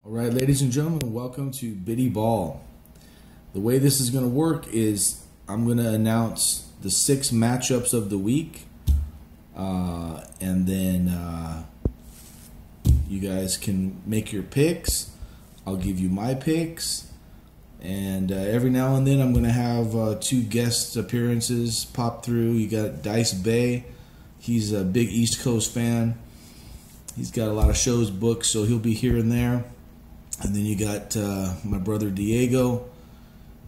All right, ladies and gentlemen, welcome to Biddy Ball. The way this is going to work is I'm going to announce the 6 matchups of the week, and then you guys can make your picks. I'll give you my picks, and every now and then I'm going to have 2 guest appearances pop through. You got Dice Bay. He's a big East Coast fan. He's got a lot of shows booked, so he'll be here and there. And then you got my brother Diego.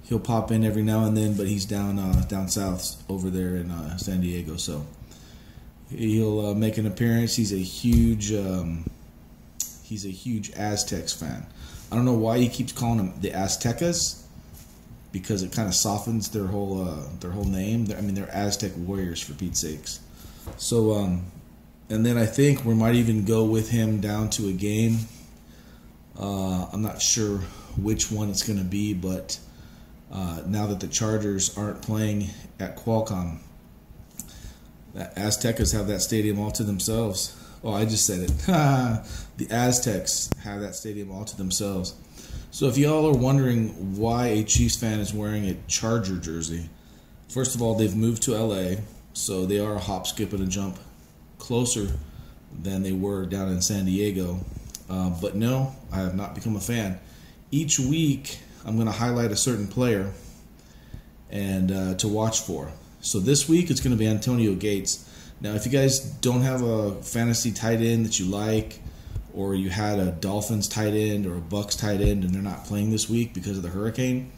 He'll pop in every now and then, but he's down south over there in San Diego. So he'll make an appearance. He's a huge Aztecs fan. I don't know why he keeps calling them the Aztecas, because it kind of softens their whole name. They're Aztec warriors, for Pete's sakes. So and then I think we might even go with him down to a game. I'm not sure which one it's going to be, but now that the Chargers aren't playing at Qualcomm, the Aztecas have that stadium all to themselves. Oh, I just said it. The Aztecs have that stadium all to themselves. So if y'all are wondering why a Chiefs fan is wearing a Charger jersey, first of all, they've moved to LA, so they are a hop, skip, and a jump closer than they were down in San Diego. But no, I have not become a fan. Each week, I'm going to highlight a certain player and to watch for. So this week, it's going to be Antonio Gates. Now, if you guys don't have a fantasy tight end that you like, or you had a Dolphins tight end or a Bucks tight end and they're not playing this week because of the hurricane,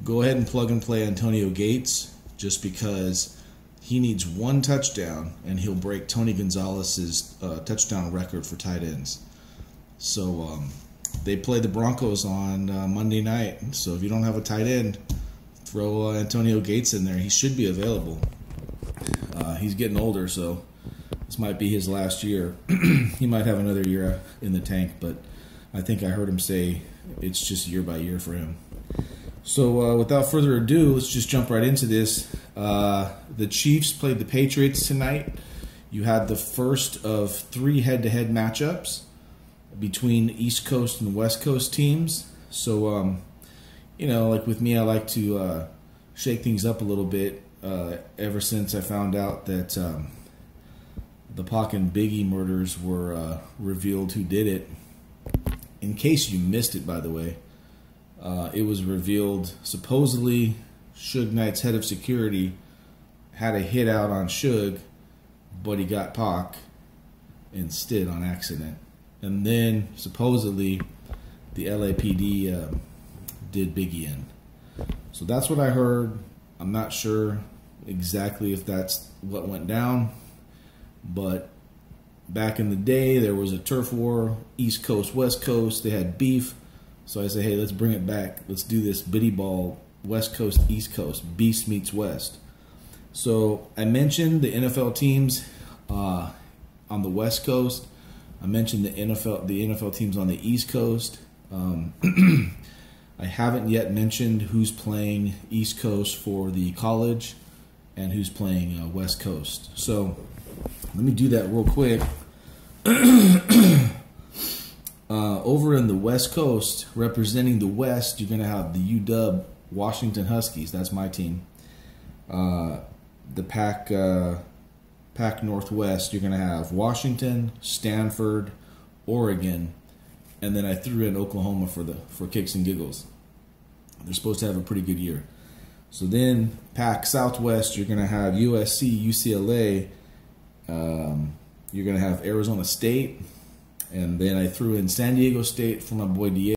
go ahead and plug and play Antonio Gates, just because he needs 1 touchdown and he'll break Tony Gonzalez's touchdown record for tight ends. So they play the Broncos on Monday night. So if you don't have a tight end, throw Antonio Gates in there. He should be available. He's getting older, so this might be his last year. He might have another year in the tank, but I think I heard him say it's just year by year for him. So without further ado, let's just jump right into this. The Chiefs played the Patriots tonight. You had the first of 3 head-to-head matchups between East Coast and West Coast teams. So, like with me, I like to shake things up a little bit. Ever since I found out that the Pac and Biggie murders were revealed who did it. In case you missed it, by the way, it was revealed supposedly Suge Knight's head of security had a hit out on Suge, but he got Pac instead on accident. And then supposedly the LAPD did Biggie in. So that's what I heard. I'm not sure exactly if that's what went down, but back in the day there was a turf war, East Coast, West Coast. They had beef. So I said, hey, let's bring it back. Let's do this Biddy Ball, West Coast, East Coast, Beast meets West. So I mentioned the NFL teams on the West Coast. I mentioned the NFL teams on the East Coast. I haven't yet mentioned who's playing East Coast for the college and who's playing West Coast. So let me do that real quick. Over in the West Coast, representing the West, you're going to have the UW Washington Huskies. That's my team. The Pac Northwest, you're going to have Washington, Stanford, Oregon, and then I threw in Oklahoma for kicks and giggles. They're supposed to have a pretty good year. So then Pac Southwest, you're going to have USC, UCLA, you're going to have Arizona State, and then I threw in San Diego State for my boy Diego.